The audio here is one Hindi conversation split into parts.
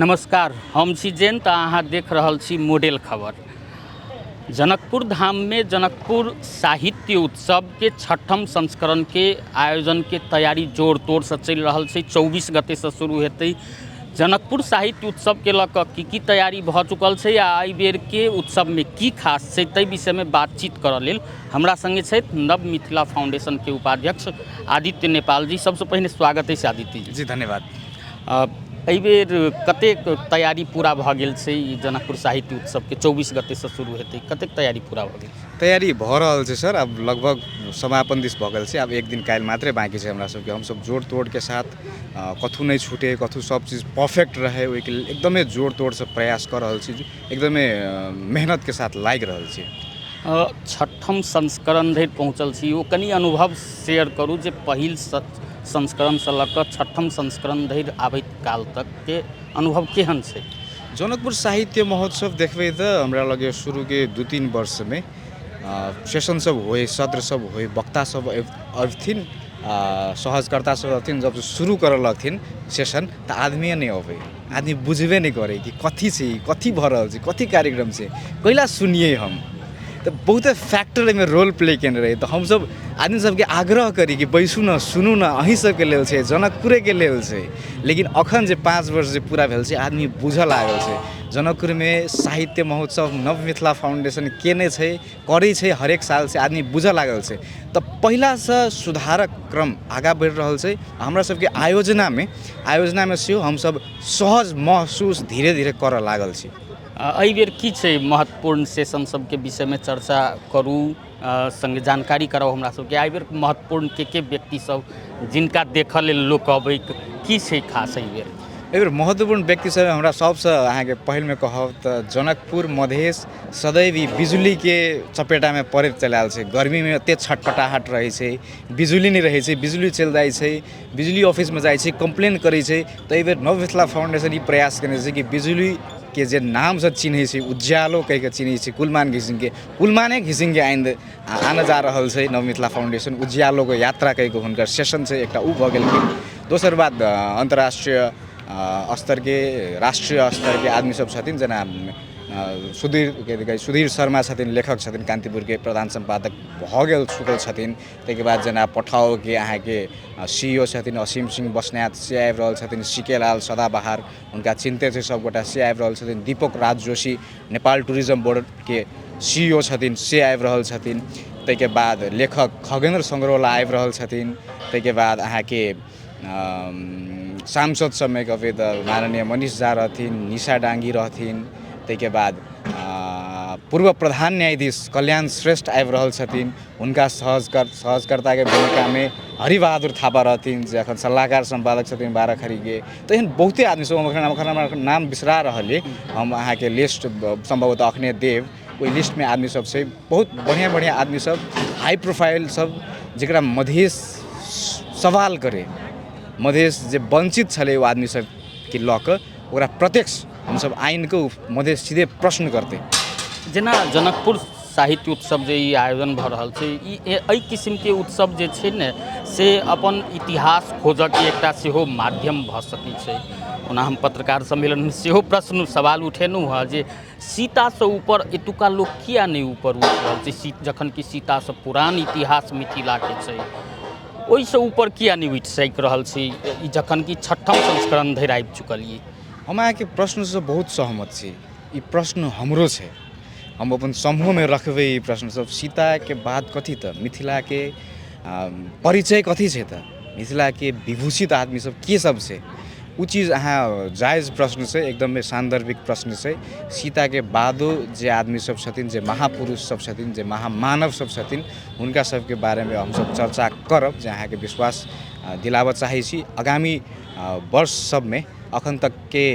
नमस्कार, हम छी जैन तो अहाँ देख रहल छी मॉडल खबर। जनकपुर धाम में जनकपुर साहित्य उत्सव के छठम संस्करण के आयोजन के तैयारी जोर तोड़ से चल रहा है। 24 गते से शुरू हेतै। जनकपुर साहित्य उत्सव के लऽ की तैयारी भ चुकल है आ एहि बेर के उत्सव में की खास है ताहि विषय में बातचीत करऽ लेल हमरा संगे छथि नव मिथिला फाउंडेशन के उपाध्यक्ष आदित्य नेपाल जी। सबसे पहिने स्वागत है आदित्य जी। जी धन्यवाद। एहि बेर कतेक तैयारी पूरा भ गेल छै? जनकपुर साहित्य उत्सव के 24 गते से शुरू हेतै, कतेक तैयारी पूरा भ गेल? तैयारी भ रहल छै सर। अब लगभग समापन दिस भ गेल छै। अब एक दिन काल्हि मात्रे बाँकी छै हमरा सबके। हम सब जोड़ तोड़ के साथ कथू नहीं छूटे, कथू सब चीज परफेक्ट रहे ओहि के एकदमै जोड़ तोड़ से प्रयास कर रहल छी। एकदमै मेहनत के साथ लागि रहल छी। छठम संस्करण धरि पहुँचल छी, ओ कनी अनुभव शेयर करू जे पहिल संस्करण से लऽ छठम संस्करण धरि आबैत काल तक के अनुभव केहन छै? जनकपुर साहित्य महोत्सव देखबै तो हमरा लगे शुरू के 2-3 वर्ष में सेशन सब होए, सत्र सब होए, वक्ता सब अबथिन, सहजकर्ता सब अबथिन। जब शुरू कर लगथिन सेशन तो आदमी नहीं अबे, आदमी बुझबे नहीं करे कि कथी छै, कथी भ रहल छै, कथी कार्यक्रम छै, कैला सुनिए हम। तो बहुत फैक्टर में रोल प्ले केने रहे। तो हम सब आदमी सबके आग्रह करी कि बैसू न, सुनू न, अहीं सबके लेल छै, जनकपुरे के लेल छै। लेकिन अखन जे 5 वर्ष जे पूरा भेल छै, आदमी बुझऽ लागल छै। जनकपुर में साहित्य महोत्सव नव मिथिला फाउंडेशन केने छै, करै छै हरेक साल से, आदमी बुझऽ लागल छै। तो पहिला से सुधारक क्रम आगा बढ़ि रहल छै। हमरा सबके आयोजना में सेहो हम सब सहज महसूस धीरे धीरे करऽ लागल छी। एहि बेर की छै महत्वपूर्ण सेशन सब के विषय में चर्चा करू, संगे जानकारी कराओ हमरा सबके। एहि बेर महत्वपूर्ण के व्यक्ति सब जिनका देखऽ लेल लोक अबै, की छै खास एहि बेर? एहि बेर महत्वपूर्ण व्यक्ति सब हमरा सबसे अहाँ के पहिल में कहब तो जनकपुर मधेश सदैव ही बिजुली के चपेटा में पड़ैत चलाल छै। गर्मी में एते छटपटाहट रहे छै, बिजुली नहीं रहे छै, बिजुली चल जाए छै, बिजुली ऑफिस में जाए छै, कंप्लेन करे छै। तो एहि बेर नव मिथिला फाउंडेशन ई प्रयास केने छै कि बिजुली के जे नाम से चिन्है छै, उज्यालो कह के चिन्है छै, कुलमान घिसिंग के, कुलमाने घिसिंग के आने जा रहल छै नव मिथिला फाउंडेशन। उज्यालो को यात्रा कह के हुनकर सेशन छै, एकटा उ भ गेल। दोसर बात अंतर्राष्ट्रीय स्तर के, राष्ट्रीय स्तर के आदमी सब छथिन। जना सुधीर शर्मा छथिन, लेखक छथिन, कांतिपुर के प्रधान संपादक भ गेल चुकल छथिन। ताहिके बाद जना पठाओ के अहाँ के सीईओ छथिन असीम सिंह बस्नेत से आबि रहल छथिन। सीके लाल सदाबहार उनका चिन्ते छै सबगोटा, से आबि रहल छथिन। दीपक राज जोशी नेपाल टूरिज्म बोर्ड के सीईओ छथिन, से आबि रहल छथिन। ताहिके बाद लेखक खगेन्द्र संग्रोला आबि रहल छथिन। ताहिके बाद अहाँ के सांसद सब में कहबै तो माननीय मनीष झा रहथिन, निशा डांगी रहथिन। ताहिके बाद पूर्व प्रधान न्यायाधीश कल्याण श्रेष्ठ आबि रहल छथिन। उनका सहजकर्ता के भूमिका में हरिबहादुर थापा रहथिन, जे अखन सलाहकार संपादक छथिन बाराखरी के। तो एहन बहुते आदमी सब नाम बिसरा रहा हम अहाँ के लिस्ट संभवतः अखने देव। कोई लिस्ट में आदमी सब से बहुत बढ़िया बढ़िया आदमी सब, हाई प्रोफाइल सब, जरा मधेश सवाल करे, मधेश जे वंचित छले वो आदमी सब के लऽ ओकरा प्रत्यक्ष हम सब आइन के मधेश सीधे प्रश्न करते। जेना जनकपुर साहित्य उत्सव जे ई आयोजन भ रहल छै, ई एहि किस्म के उत्सव जे छै ने से अपन इतिहास खोजऽ के एकटा सेहो माध्यम भ सकै छै। ओना हम पत्रकार सम्मेलन में सेहो प्रश्न सवाल उठेलहुँ हँ जे सीता से ऊपर एतुका लोक किया नहीं ऊपर उठि रहल छै, जखन कि सीता से पुरान इतिहास मिथिला के छै, ओहि से ऊपर किया नहीं उठि सक रहल छै, जखन कि छठम संस्करण धरि आबि चुकल ये? हम अहाँ के प्रश्न से बहुत सहमत छी। ई प्रश्न हमरो छै, हम अपन समूह में रखबै ई प्रश्न सब। सीता के बाद कथी त मिथिला के परिचय कथी छै, त मिथिला के विभूषित आदमी सब के सब छै, उ चीज अहाँ जायज़ प्रश्न से, एकदम सान्दर्भिक प्रश्न से। सीता के बादो जे आदमी सब छथिन, जे महापुरुष सब छथिन, जे महामानव सब छथिन, उनका सब के बारे में हम सब चर्चा करब, जे अहाँ के विश्वास दिलावऽ चाहै छी। आगामी वर्ष सब में अखन तक के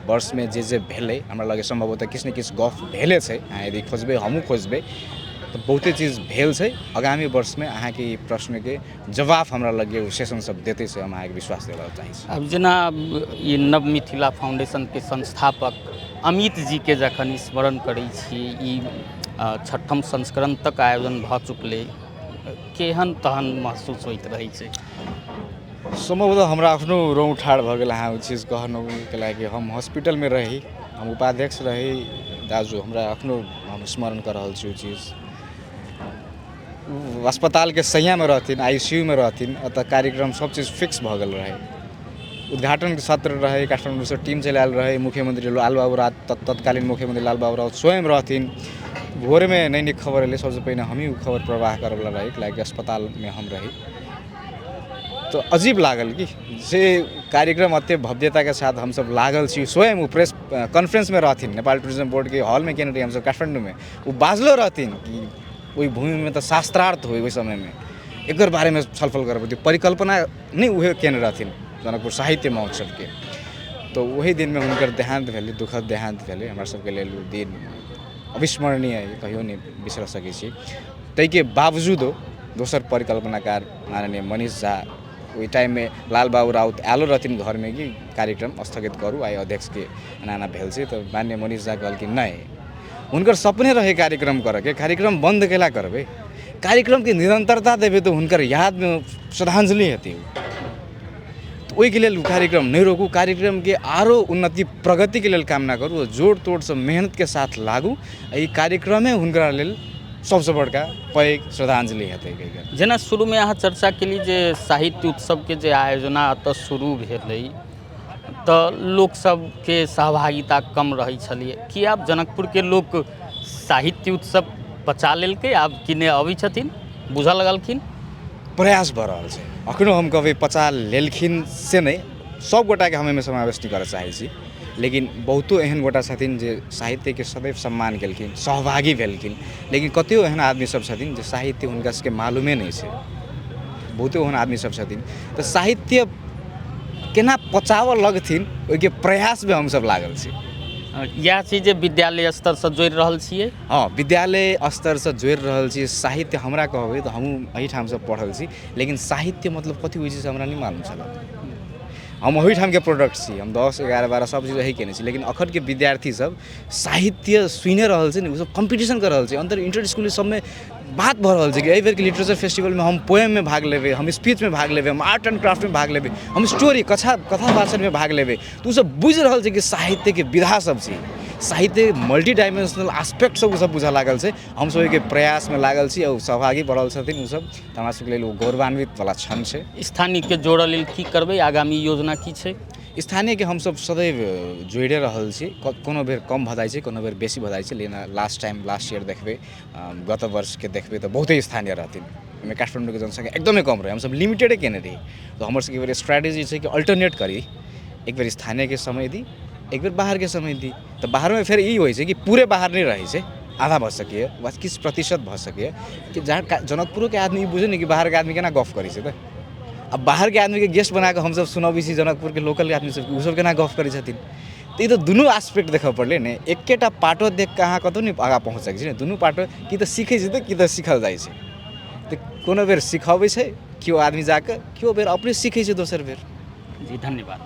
वर्ष में जे भेलै, हमरा लगे संभवतः किछु ने किछु गप भेले छै। अहाँ यदि खोजबै, हमहूँ खोजबै, तो बहुते चीज भेल छै। आगामी वर्ष में अहाँ के ई प्रश्न के जवाब हमरा लगे वो सेशन सब देते से हम अहाँ के विश्वास दिलावऽ चाहै छी। अब जेना ई नव मिथिला फाउंडेशन के संस्थापक अमित जी के जखन स्मरण करै छी, ई छठम संस्करण तक आयोजन भ चुकलै, केहन तहन महसूस होइत रहै छै? संभवतः हमरा आफ्नो रौँ ठाड भऽ गेल अहाँ ओ चीज कहलहुँ के लागि हम हॉस्पिटलमे रही, हम उपाध्यक्ष रही दाजू, हमरा एखनो हम स्मरण कऽ रहल छी ओ चीज। अस्पतालके सैयामे रहथिन, आईसीयूमे रहथिन, ओतऽ कार्यक्रम सब चीज फिक्स भऽ गेल रहै। उद्घाटन सत्र रहे, काठमाडौँसँ टीम चलि आयल रहे, मुख्यमंत्री लालबाबू राउत तत्कालीन मुख्यमंत्री लालबाबू राउत स्वयं रहथिन। भोरमे नैनिक खबर एलै, सबसँ पहिने हमही खबर प्रवाह करैवला रही, कियाकि अस्पतालमे हम रही। तो अजीब लागल कि से कार्यक्रम अत्य भव्यताके साथ हमसब लागल छी। स्वयं वो प्रेस कॉन्फ्रेंसमे रहथिन, नेपाल टूरिज्म बोर्डके हॉलमे केने रही हमसब काठमाडौँमे। वो बाजलो रहथिन कि ओहि भूमिमे तऽ शास्त्रार्थ होइ ओहि समयमे, एकर बारेमे छलफल करब, त्यो परिकल्पना नहि उहे केने रहथिन जनकपुर साहित्य महोत्सवके। तो वही दिनमे हुनकर देहांत भेलै, दुखद देहांत भेलै। हमरा सबके लेल ओ दिन अविस्मरणीय, कहियो नहीं बिसर सकै छी। ताहिके बावजूदो दोसर परिकल्पनाकार माननीय मनीष झा ओहि टाइममे लालबाबू राउत आलो रहथिन घरमे कि कार्यक्रम स्थगित करू, आइ अध्यक्षके एना भेल छै। तो माननीय मनीष झा कहलखिन नहीं, हुनकर सपने रहे कार्यक्रम करके, कार्यक्रम बंद केला करबै, कार्यक्रम के निरंतरता देबै तो हुनकर यादमे श्रद्धांजलि हेतै। तो ओहिके लेल कार्यक्रम नहीं रोकू, कार्यक्रम के आरो उन्नति प्रगति के लेल कामना करू, जोड़ तोड़ से मेहनत के साथ लागू। ई कार्यक्रमे हुनकरा लेल सबसे बड़का पैघ श्रद्धांजलि हेतै। जेना शुरूमे अहाँ चर्चा केली जे साहित्य उत्सवके जे आयोजना एतऽ शुरू भेलै तऽ लोक सबके सहभागिता कम रहै छलिए। कि आब जनकपुरके लोक साहित्य उत्सव बचा लेलकै, आब किने अबै छथिन, बुझऽ लगलखिन? प्रयास भऽ रहल छै। अखनो हम कहबै पचा लेलखिन से नहीं, सब गोटाके हम एहिमे समावेश नहीं करऽ चाहै छी, लेकिन बहुतो एहन गोटा छथिन जे साहित्यके सदैव सम्मान केलखिन, सहभागी भेलखिन। लेकिन कतेको एहन आदमी सब छथिन जे साहित्य हुनका सबके मालूमे नहीं छै। बहुतो एहन आदमी सब छथिन, तऽ साहित्य केना पचावऽ लगथिन ओहिके प्रयासमे हमसब लागल छी। इएह चीज जे विद्यालय स्तरसँ जोड़ि रहल छियै। हाँ, विद्यालय स्तरसँ जोड़ि रहल छी। साहित्य हमरा कहबै तऽ हमहूँ एहिठामसँ पढ़ल छी, लेकिन साहित्य मतलब कथी होइ छै से हमरा नहीं मालूम छल। हम ओहिठामके प्रोडक्ट छी, हम 10, 11, 12 सब चीज वही केने छी। लेकिन अखनके विद्यार्थी सब साहित्य सुनि रहल छै, ओ सब कम्पिटिशन कर रहल छै। अंतर इंटर स्कूल सबमे बात भऽ रहल छै कि एहि बेरके लिटरेचर फेस्टिवलमे हम पोएममे भाग लेबै, हम स्पीचमे भाग लेबै, हम आर्ट एंड क्राफ्टमे भाग लेबै, हम स्टोरी कथा वाचनमे भाग लेबै। तो सब बुझि रहल छै कि साहित्यके विधा सब छै, साहित्य मल्टी डायमेंशनल एस्पेक्ट सब सब बुझऽ लागल छै। हम सब एहिके प्रयासमे लागल छी और सहभागी बढ़ल छथिन ओ सब, तऽ हमरा सबके लेल ओ गौरवान्वित वाला क्षण छै। स्थानीयके जोड़ऽ लेल की करबै, आगामी योजना की छै? स्थानीयके हमसब सदैव जोड़े रहल छी। कोनो बेर कम भऽ जाइ छै, कोनो बेर बेसी भऽ जाइ छै। लेकिन लास्ट ईयर देखबै, गत वर्षके देखबै तऽ बहुते स्थानीय रहथिन। ओहिमे काठमाडौँके जनसंख्या एकदमै कम रहे, हमसब लिमिटेडे केने रही। तो हमर सबके बेर स्ट्रैटेजी छै कि अल्टरनेट करी, एक बेर स्थानीयके समय दी, एक बेर बाहरके समय दी। तो बाहरमे फेर ई होइ छै कि पूरे बाहर नहीं रहै छै, आधा भऽ सकैए वा किछु प्रतिशत भऽ सकैए कि जहाँ जनकपुरके आदमी ई बुझे नहीं कि बाहरके आदमी केना गप करै छै। तऽ अब बाहरके आदमीके गेस्ट बनाकऽ हमसब सुनबै छी जनकपुरके लोकल आदमी सब, ओ सब केना गप करै छथिन। तऽ ई तऽ दुनू एस्पेक्ट देखऽ पड़लै ने। एकेटा पार्टो देख कऽ अहाँ कतौ नहीं आगाँ पहुँच सकै छी ने। दुनू पार्टो कि तऽ सीखै छै, तऽ कि तऽ सीखल जाइ छै। तऽ कोनो बेर सिखबै छै केओ आदमी जाकऽ, केओ बेर अपने सीखै छै दोसर बेर। जी धन्यवाद।